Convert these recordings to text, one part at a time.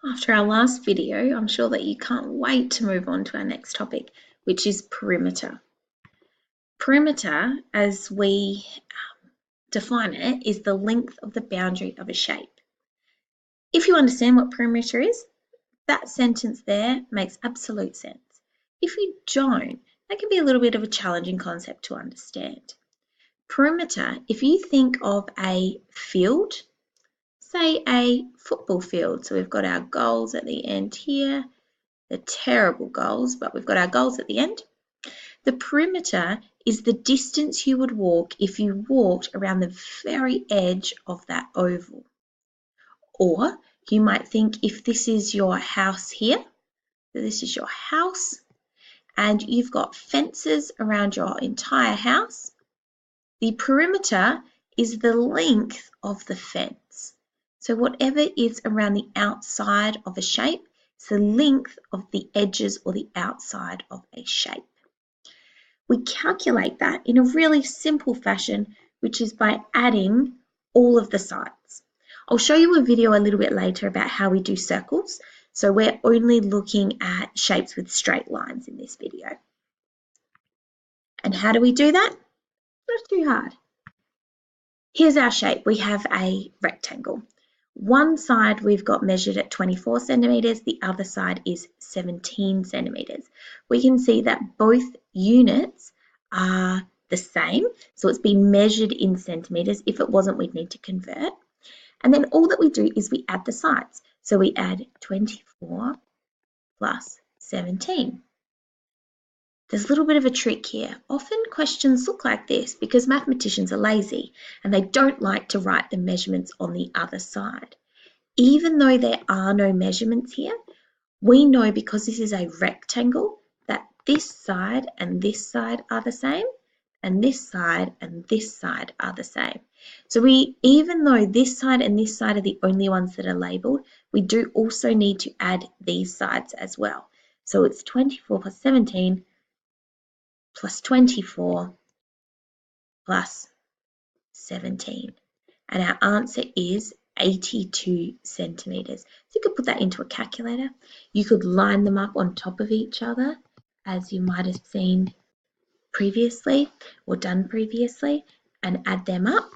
After our last video, I'm sure that you can't wait to move on to our next topic, which is perimeter. Perimeter, as we define it, is the length of the boundary of a shape. If you understand what perimeter is, that sentence there makes absolute sense. If you don't, that can be a little bit of a challenging concept to understand. Perimeter, if you think of a field, say a football field, so we've got our goals at the end here. They're terrible goals, but we've got our goals at the end. The perimeter is the distance you would walk if you walked around the very edge of that oval. Or you might think if this is your house here, so this is your house, and you've got fences around your entire house, the perimeter is the length of the fence. So whatever is around the outside of a shape, it's the length of the edges or the outside of a shape. We calculate that in a really simple fashion, which is by adding all of the sides. I'll show you a video a little bit later about how we do circles. So we're only looking at shapes with straight lines in this video. And how do we do that? Not too hard. Here's our shape. We have a rectangle. One side we've got measured at 24 centimetres, the other side is 17 centimetres. We can see that both units are the same, so it's been measured in centimetres. If it wasn't, we'd need to convert. And then all that we do is we add the sides. So we add 24 plus 17. There's a little bit of a trick here. Often questions look like this because mathematicians are lazy and they don't like to write the measurements on the other side. Even though there are no measurements here, we know because this is a rectangle that this side and this side are the same, and this side and this side are the same. So even though this side and this side are the only ones that are labelled, we do also need to add these sides as well. So it's 24 plus 17 plus 24 plus 17. And our answer is 82 centimetres. So you could put that into a calculator. You could line them up on top of each other, as you might have seen previously or done previously, and add them up.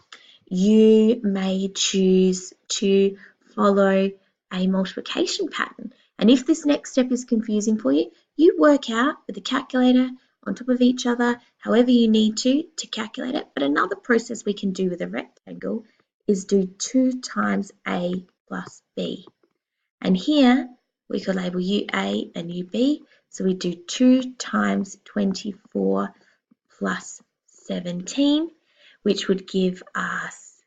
You may choose to follow a multiplication pattern. And if this next step is confusing for you, you work out with a calculator on top of each other, however you need to calculate it. But another process we can do with a rectangle is do 2 times A plus B. And here we could label UA and UB. So we do 2 times 24 plus 17, which would give us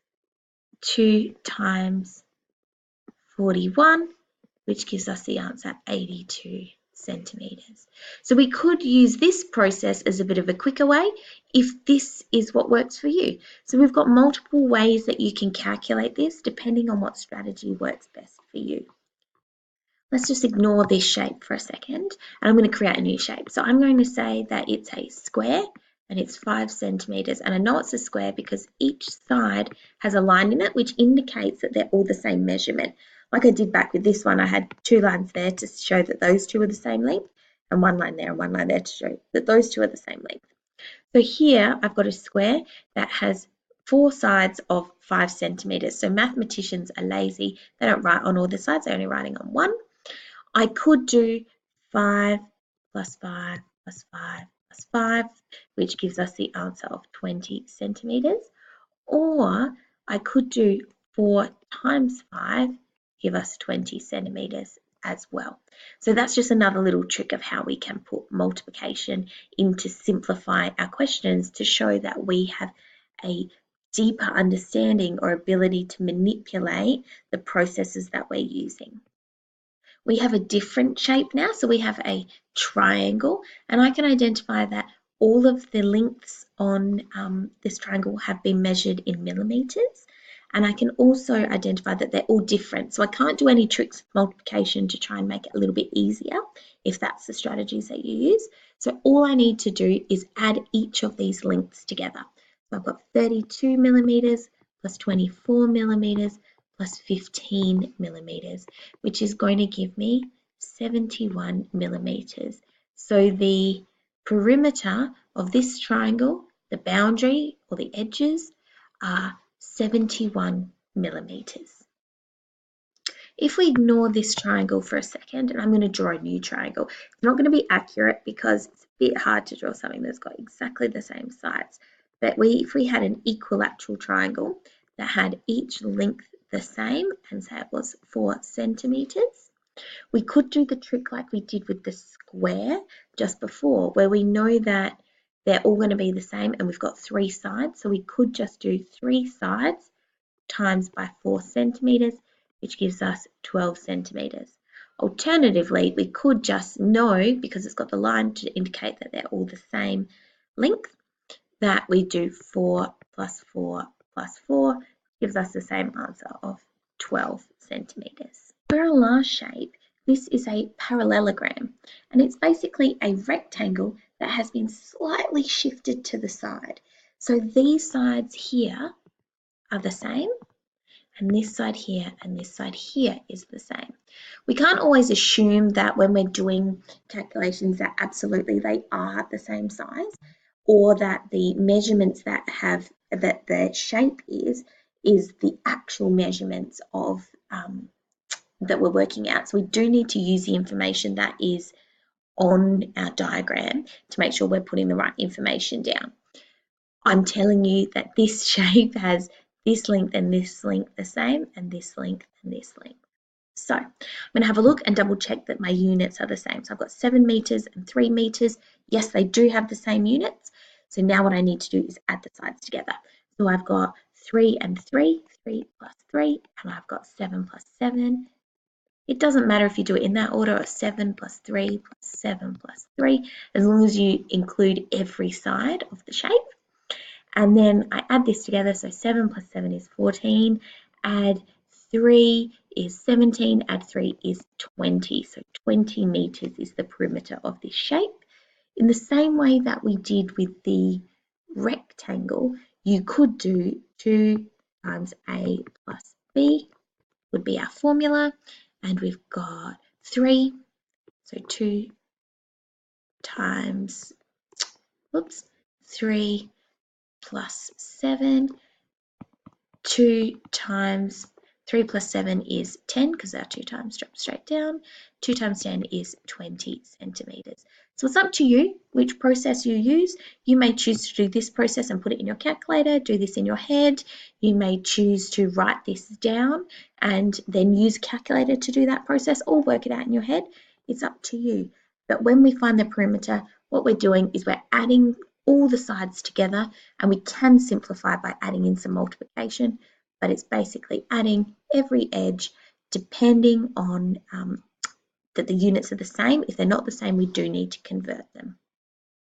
2 times 41, which gives us the answer 82 centimetres. So we could use this process as a bit of a quicker way if this is what works for you. So we've got multiple ways that you can calculate this depending on what strategy works best for you. Let's just ignore this shape for a second, and I'm going to create a new shape. So I'm going to say that it's a square and it's 5 centimetres, and I know it's a square because each side has a line in it which indicates that they're all the same measurement. Like I did back with this one, I had 2 lines there to show that those two are the same length, and 1 line there and 1 line there to show that those two are the same length. So here I've got a square that has 4 sides of 5 centimetres. So mathematicians are lazy. They don't write on all the sides, they're only writing on one. I could do 5 plus 5 plus 5 plus 5, which gives us the answer of 20 centimetres. Or I could do 4 times 5, give us 20 centimetres as well. So that's just another little trick of how we can put multiplication in to simplify our questions to show that we have a deeper understanding or ability to manipulate the processes that we're using. We have a different shape now, so we have a triangle, and I can identify that all of the lengths on this triangle have been measured in millimetres, and I can also identify that they're all different. So I can't do any tricks with multiplication to try and make it a little bit easier if that's the strategies that you use. So all I need to do is add each of these lengths together. So I've got 32 millimetres plus 24 millimetres plus 15 millimeters, which is going to give me 71 millimeters. So the perimeter of this triangle, the boundary or the edges, are 71 millimeters. If we ignore this triangle for a second, and I'm going to draw a new triangle, it's not going to be accurate because it's a bit hard to draw something that's got exactly the same sides. But if we had an equilateral triangle that had each length the same, and say it was 4 centimeters, we could do the trick like we did with the square just before, where we know that they're all going to be the same and we've got 3 sides. So we could just do 3 sides times by 4 centimeters, which gives us 12 centimeters. Alternatively, we could just know, because it's got the line to indicate that they're all the same length, that we do 4 plus 4 plus 4 gives us the same answer of 12 centimeters. For our last shape, this is a parallelogram, and it's basically a rectangle that has been slightly shifted to the side. So these sides here are the same, and this side here and this side here is the same. We can't always assume that when we're doing calculations that absolutely they are the same size, or that the measurements that the shape is the actual measurements of that we're working out. So we do need to use the information that is on our diagram to make sure we're putting the right information down. I'm telling you that this shape has this length and this length the same, and this length and this length. So I'm going to have a look and double check that my units are the same. So I've got 7 meters and 3 meters. Yes, they do have the same units. So now what I need to do is add the sides together. So I've got 3 and 3, 3 plus 3, and I've got 7 plus 7. It doesn't matter if you do it in that order of 7 plus 3 plus 7 plus 3, as long as you include every side of the shape. And then I add this together, so 7 plus 7 is 14, add 3 is 17, add 3 is 20. So 20 meters is the perimeter of this shape. In the same way that we did with the rectangle, you could do 2 times A plus B would be our formula, and we've got 3, so 2 times, 3 plus 7, 2 times 3 plus 7 is 10, because our 2 times drop straight down. 2 times 10 is 20 centimeters. So it's up to you which process you use. You may choose to do this process and put it in your calculator, do this in your head. You may choose to write this down and then use a calculator to do that process, or work it out in your head. It's up to you. But when we find the perimeter, what we're doing is we're adding all the sides together, and we can simplify by adding in some multiplication, but it's basically adding every edge depending on that the units are the same. If they're not the same, we do need to convert them.